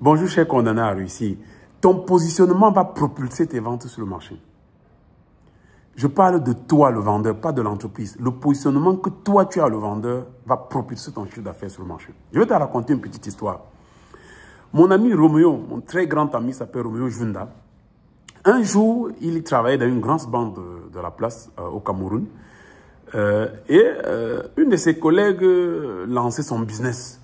Bonjour, cher condamné à réussir. Ton positionnement va propulser tes ventes sur le marché. Je parle de toi, le vendeur, pas de l'entreprise. Le positionnement que toi, tu as, le vendeur, va propulser ton chiffre d'affaires sur le marché. Je vais te raconter une petite histoire. Mon ami Roméo, mon très grand ami, s'appelle Roméo Junda. Un jour, il travaillait dans une grande banque de la place au Cameroun. Une de ses collègues lançait son business.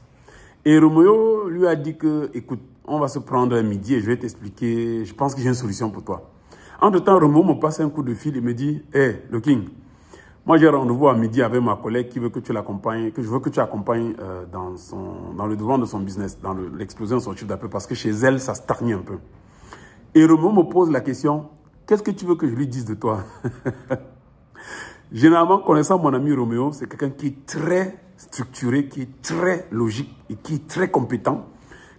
Et Roméo lui a dit que, écoute, on va se prendre un midi et je vais t'expliquer, je pense que j'ai une solution pour toi. Entre-temps, Roméo me passe un coup de fil et me dit, hey, le King, moi j'ai rendez-vous à midi avec ma collègue qui veut que tu l'accompagnes, que je veux que tu accompagnes dans le développement de son business, dans l'explosion de son chiffre d'affaires, parce que chez elle, ça stagne un peu. Et Roméo me pose la question, qu'est-ce que tu veux que je lui dise de toi? Généralement, connaissant mon ami Roméo, c'est quelqu'un qui est très structuré, qui est très logique et qui est très compétent.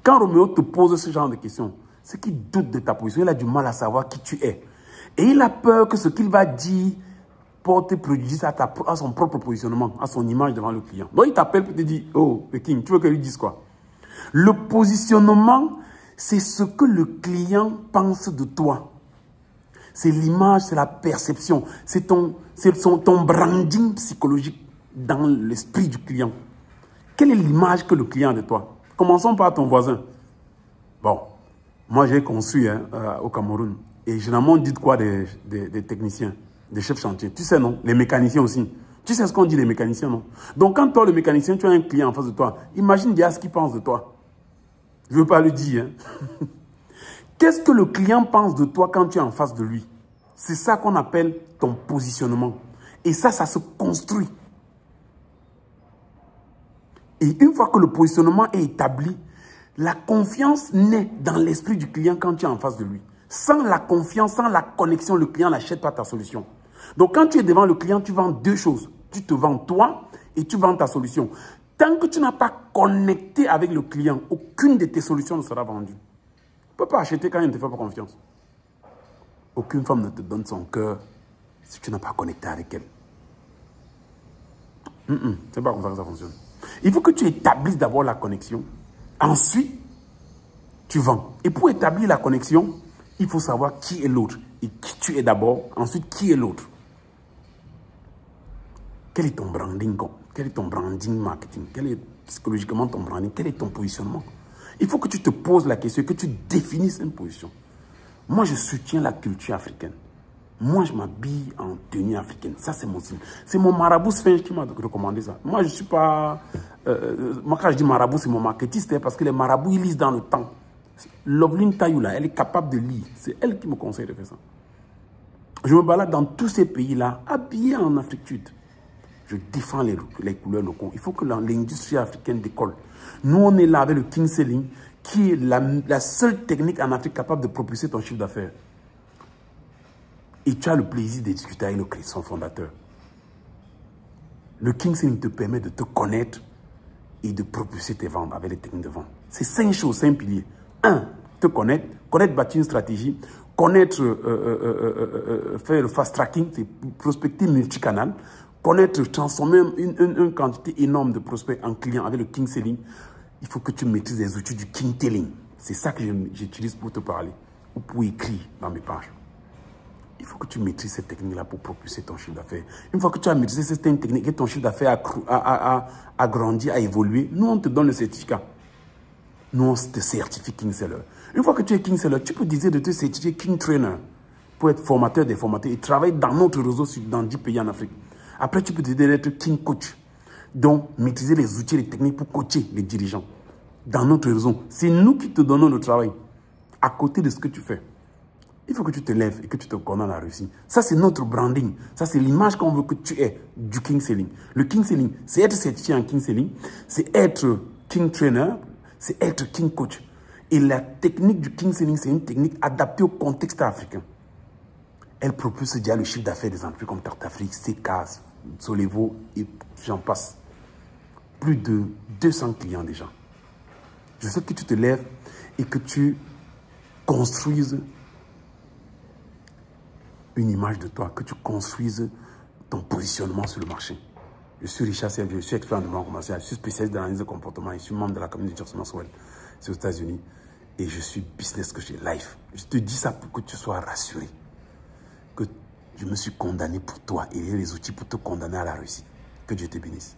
Quand Roméo te pose ce genre de questions, c'est qu'il doute de ta position. Il a du mal à savoir qui tu es. Et il a peur que ce qu'il va dire porte préjudice à son propre positionnement, à son image devant le client. Donc il t'appelle et te dit, oh, King, tu veux que lui dise quoi? Le positionnement, c'est ce que le client pense de toi. C'est l'image, c'est la perception, c'est ton branding psychologique dans l'esprit du client. Quelle est l'image que le client a de toi? Commençons par ton voisin. Bon, moi j'ai construit au Cameroun. Et généralement on dit quoi des techniciens, des chefs chantiers? Tu sais non? Les mécaniciens aussi. Tu sais ce qu'on dit des mécaniciens, non? Donc quand toi le mécanicien, tu as un client en face de toi, imagine bien ce qu'il pense de toi. Je ne veux pas le dire. Hein? Qu'est-ce que le client pense de toi quand tu es en face de lui? C'est ça qu'on appelle ton positionnement. Et ça se construit. Et une fois que le positionnement est établi, la confiance naît dans l'esprit du client quand tu es en face de lui. Sans la confiance, sans la connexion, le client n'achète pas ta solution. Donc quand tu es devant le client, tu vends deux choses. Tu te vends toi et tu vends ta solution. Tant que tu n'as pas connecté avec le client, aucune de tes solutions ne sera vendue. Tu ne peux pas acheter quand il ne te fait pas confiance. Aucune femme ne te donne son cœur si tu n'as pas connecté avec elle. C'est pas comme ça que ça fonctionne. Il faut que tu établisses d'abord la connexion. Ensuite, tu vends. Et pour établir la connexion, il faut savoir qui est l'autre. Et qui tu es d'abord. Ensuite, qui est l'autre. Quel est ton branding? Quel est ton branding marketing? Quel est psychologiquement ton branding? Quel est ton positionnement? Il faut que tu te poses la question et que tu définisses une position. Moi, je soutiens la culture africaine. Moi, je m'habille en tenue africaine. Ça, c'est mon style. C'est mon marabout Sfinge qui m'a recommandé ça. Moi, je ne suis pas... moi, quand je dis marabout, c'est mon marketiste, hein, parce que les marabouts, ils lisent dans le temps. Loveline Tayoula, elle est capable de lire. C'est elle qui me conseille de faire ça. Je me balade dans tous ces pays-là, habillé en Afrique Sud. Je défends les couleurs locaux. Il faut que l'industrie africaine décolle. Nous, on est là avec le king selling, qui est la seule technique en Afrique capable de propulser ton chiffre d'affaires. Et tu as le plaisir de discuter avec son fondateur. Le king selling te permet de te connaître et de propulser tes ventes avec les techniques de vente. C'est 5 choses, 5 piliers. 1, te connaître, bâtir une stratégie, connaître, faire le fast tracking, c'est prospecter multicanal, connaître, transformer une quantité énorme de prospects en clients avec le king selling. Il faut que tu maîtrises les outils du king telling. C'est ça que j'utilise pour te parler ou pour écrire dans mes pages. Il faut que tu maîtrises cette technique-là pour propulser ton chiffre d'affaires. Une fois que tu as maîtrisé cette technique et ton chiffre d'affaires a grandi, a évolué, nous, on te donne le certificat. Nous, on te certifie King Seller. Une fois que tu es King Seller, tu peux décider de te certifier King Trainer pour être formateur des formateurs et travailler dans notre réseau dans 10 pays en Afrique. Après, tu peux décider d'être King Coach. Donc, maîtriser les outils et les techniques pour coacher les dirigeants dans notre réseau. C'est nous qui te donnons le travail à côté de ce que tu fais. Il faut que tu te lèves et que tu te condamnes à réussir. Ça, c'est notre branding. Ça, c'est l'image qu'on veut que tu aies du King Selling. Le King Selling, c'est être certifié en King Selling, c'est être King Trainer, c'est être King Coach. Et la technique du King Selling, c'est une technique adaptée au contexte africain. Elle propulse déjà le chiffre d'affaires des entreprises comme Tartafrique, CK, Solevo et j'en passe. Plus de 200 clients déjà. Je sais que tu te lèves et que tu construises une image de toi, que tu construises ton positionnement sur le marché. Je suis Richard Serge, je suis expert en développement commercial, je suis spécialiste dans l'analyse de comportement, je suis membre de la communauté de Just Maxwell, c'est aux États-Unis. Et je suis business coach et life. Je te dis ça pour que tu sois rassuré. Que je me suis condamné pour toi et j'ai les outils pour te condamner à la réussite. Que Dieu te bénisse.